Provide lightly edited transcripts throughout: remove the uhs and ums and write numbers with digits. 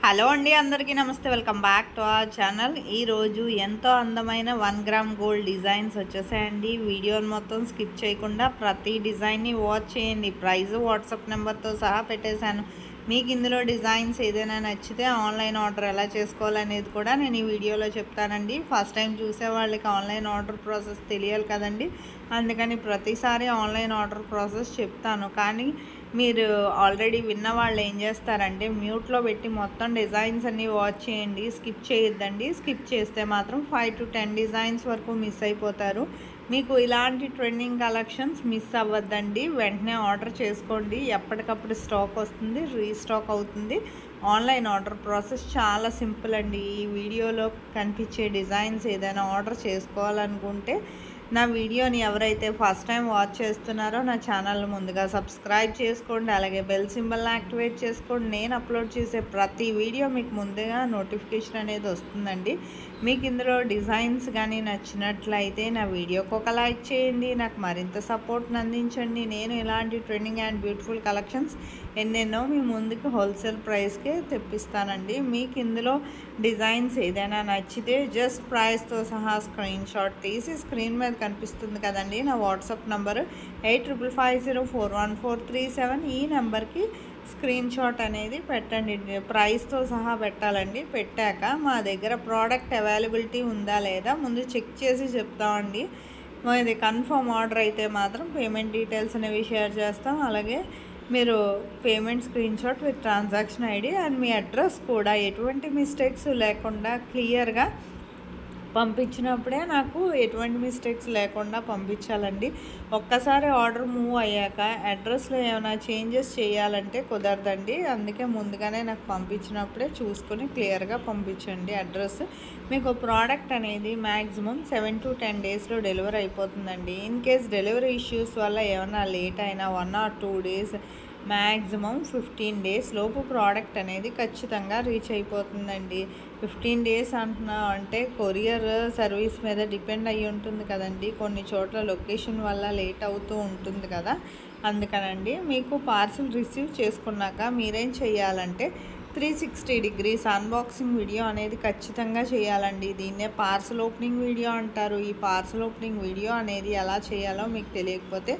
Hello అండి, అందరికీ నమస్తే. Welcome back to our channel. ఈరోజు ఎంతో అందమైన 1 గ్రామ్ గోల్డ్ డిజైన్స్ వచ్చేసాయండి. వీడియోని మొత్తం స్కిప్ చేయకుండా ప్రతి డిజైన్ని వాచ్ చేయండి. ప్రైస్ వాట్సాప్ నెంబర్తో సహా పెట్టేశాను. మీకు ఇందులో డిజైన్స్ ఏదైనా నచ్చితే ఆన్లైన్ ఆర్డర్ ఎలా చేసుకోవాలనేది కూడా నేను ఈ వీడియోలో చెప్తానండి. ఫస్ట్ టైం చూసే వాళ్ళకి ఆన్లైన్ ఆర్డర్ ప్రాసెస్ తెలియాలి కదండి, అందుకని ప్రతిసారి ఆన్లైన్ ఆర్డర్ ప్రాసెస్ చెప్తాను. కానీ మీరు ఆల్రెడీ విన్న వాళ్ళు ఏం చేస్తారంటే మ్యూట్లో పెట్టి మొత్తం డిజైన్స్ అన్నీ వాచ్ చేయండి, స్కిప్ చేయొద్దండి. స్కిప్ చేస్తే మాత్రం 5 to 10 డిజైన్స్ వరకు మిస్ అయిపోతారు. మీకు ఇలాంటి ట్రెండింగ్ కలెక్షన్స్ మిస్ అవ్వద్దండి. వెంటనే ఆర్డర్ చేసుకోండి. ఎప్పటికప్పుడు స్టాక్ వస్తుంది, రీస్టాక్ అవుతుంది. ఆన్లైన్ ఆర్డర్ ప్రాసెస్ చాలా సింపుల్ అండి. ఈ వీడియోలో కనిపించే డిజైన్స్ ఏదైనా ఆర్డర్ చేసుకోవాలనుకుంటే నా వీడియోని ఎవరైతే ఫస్ట్ టైం వాచ్ చేస్తున్నారో నా ఛానల్ ముందుగా సబ్స్క్రైబ్ చేసుకోండి. అలాగే బెల్ సింబల్ని యాక్టివేట్ చేసుకోండి. నేను అప్లోడ్ చేసే ప్రతి వీడియో మీకు ముందుగా నోటిఫికేషన్ అనేది వస్తుందండి. మీకు ఇందులో డిజైన్స్ కానీ నచ్చినట్లయితే నా వీడియోకి ఒక లైక్ చేయండి. నాకు మరింత సపోర్ట్ని అందించండి. నేను ఇలాంటి ట్రెండింగ్ అండ్ బ్యూటిఫుల్ కలెక్షన్స్ ఎన్నెన్నో మీ ముందుకు హోల్సేల్ ప్రైస్కే తెప్పిస్తానండి. మీకు ఇందులో డిజైన్స్ ఏదైనా నచ్చితే జస్ట్ ప్రైస్తో సహా స్క్రీన్ షాట్ తీసి స్క్రీన్ మీద కనిపిస్తుంది కదండి నా వాట్సాప్ నంబరు 8550414337. ఈ నెంబర్కి స్క్రీన్ షాట్ అనేది పెట్టండి. ప్రైస్తో సహా పెట్టాలండి. పెట్టాక మా దగ్గర ప్రోడక్ట్ అవైలబిలిటీ ఉందా లేదా ముందు చెక్ చేసి చెప్తామండి. ఇది కన్ఫర్మ్ ఆర్డర్ అయితే మాత్రం పేమెంట్ డీటెయిల్స్ అనేవి షేర్ చేస్తాం. అలాగే మీరు payment screen shot with transaction ID and me address కూడా ఎటువంటి మిస్టేక్స్ లేకుండా క్లియర్గా పంపించినప్పుడే నాకు ఎటువంటి మిస్టేక్స్ లేకుండా పంపించాలండి. ఒక్కసారి ఆర్డర్ మూవ్ అయ్యాక అడ్రస్లో ఏమైనా చేంజెస్ చేయాలంటే కుదరదండి. అందుకే ముందుగానే నాకు పంపించినప్పుడే చూసుకొని క్లియర్గా పంపించండి అడ్రస్. మీకు ప్రోడక్ట్ అనేది మ్యాక్సిమం 7 to 10 డేస్లో డెలివరీ అయిపోతుందండి. ఇన్ కేస్ డెలివరీ ఇష్యూస్ వల్ల ఏమైనా లేట్ అయినా 1 or 2 డేస్, మ్యాక్సిమం 15 డేస్ లోపు ప్రోడక్ట్ అనేది ఖచ్చితంగా రీచ్ అయిపోతుందండి. 15 డేస్ అంటున్నా అంటే కొరియర్ సర్వీస్ మీద డిపెండ్ అయ్యి ఉంటుంది కదండి. కొన్ని చోట్ల లొకేషన్ వల్ల లేట్ అవుతూ ఉంటుంది కదా, అందుకనండి. మీకు పార్సిల్ రిసీవ్ చేసుకున్నాక మీరేం చేయాలంటే 360 degrees అన్బాక్సింగ్ వీడియో అనేది ఖచ్చితంగా చేయాలండి. దీన్నే పార్సల్ ఓపెనింగ్ వీడియో అంటారు. ఈ పార్సల్ ఓపెనింగ్ వీడియో అనేది ఎలా చేయాలో మీకు తెలియకపోతే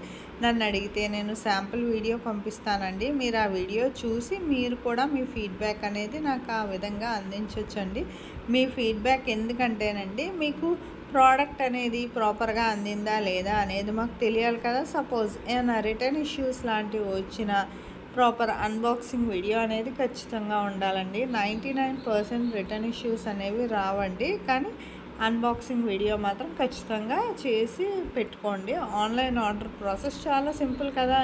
నన్ను అడిగితే నేను శాంపుల్ వీడియో పంపిస్తానండి. మీరు ఆ వీడియో చూసి మీరు కూడా మీ ఫీడ్బ్యాక్ అనేది నాకు ఆ విధంగా అందించవచ్చండి. మీ ఫీడ్బ్యాక్ ఎందుకంటేనండి మీకు ప్రోడక్ట్ అనేది ప్రాపర్గా అందిందా లేదా అనేది మాకు తెలియాలి కదా. సపోజ్ ఏమైనా రిటర్న్ ఇష్యూస్ లాంటివి వచ్చినా ప్రాపర్ అన్బాక్సింగ్ వీడియో అనేది ఖచ్చితంగా ఉండాలండి. 99% రిటర్న్ ఇష్యూస్ అనేవి రావండి, కానీ అన్బాక్సింగ్ వీడియో మాత్రం ఖచ్చితంగా చేసి పెట్టుకోండి. ఆన్లైన్ ఆర్డర్ ప్రాసెస్ చాలా సింపుల్ కదా.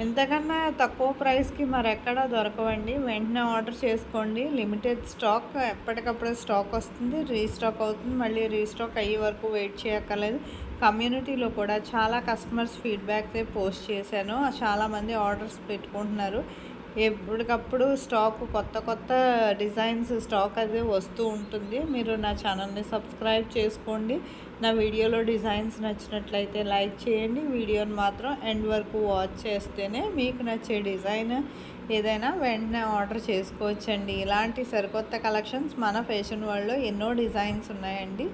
ఎంతకన్నా తక్కువ ప్రైస్కి మరెక్కడా దొరకవండి. వెంటనే ఆర్డర్ చేసుకోండి. లిమిటెడ్ స్టాక్, ఎప్పటికప్పుడే స్టాక్ వస్తుంది, రీస్టాక్ అవుతుంది. మళ్ళీ రీస్టాక్ అయ్యే వరకు వెయిట్ చేయక్కర్లేదు. కమ్యూనిటీలో కూడా చాలా కస్టమర్స్ ఫీడ్బ్యాక్ పోస్ట్ చేశాను. చాలామంది ఆర్డర్స్ పెట్టుకుంటున్నారు. ఎప్పటికప్పుడు స్టాక్ కొత్త డిజైన్స్ స్టాక్ అది వస్తూ ఉంటుంది. మీరు నా ఛానల్ని సబ్స్క్రైబ్ చేసుకోండి. నా వీడియోలో డిజైన్స్ నచ్చినట్లయితే లైక్ చేయండి. వీడియోని మాత్రం ఎండ్ వరకు వాచ్ చేస్తేనే మీకు నచ్చే డిజైన్ ఏదైనా వెంటనే ఆర్డర్ చేసుకోవచ్చండి. ఇలాంటి సరికొత్త కలెక్షన్స్ మన ఫ్యాషన్ వరల్డ్లో ఎన్నో డిజైన్స్ ఉన్నాయండి.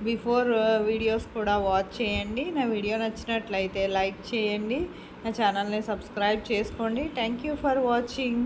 బిఫోర్ వీడియోస్ కూడా వాచ్ చేయండి. నా వీడియో నచ్చినట్లయితే లైక్ చేయండి. నా ఛానల్ని సబ్స్క్రైబ్ చేసుకోండి. Thank you for watching.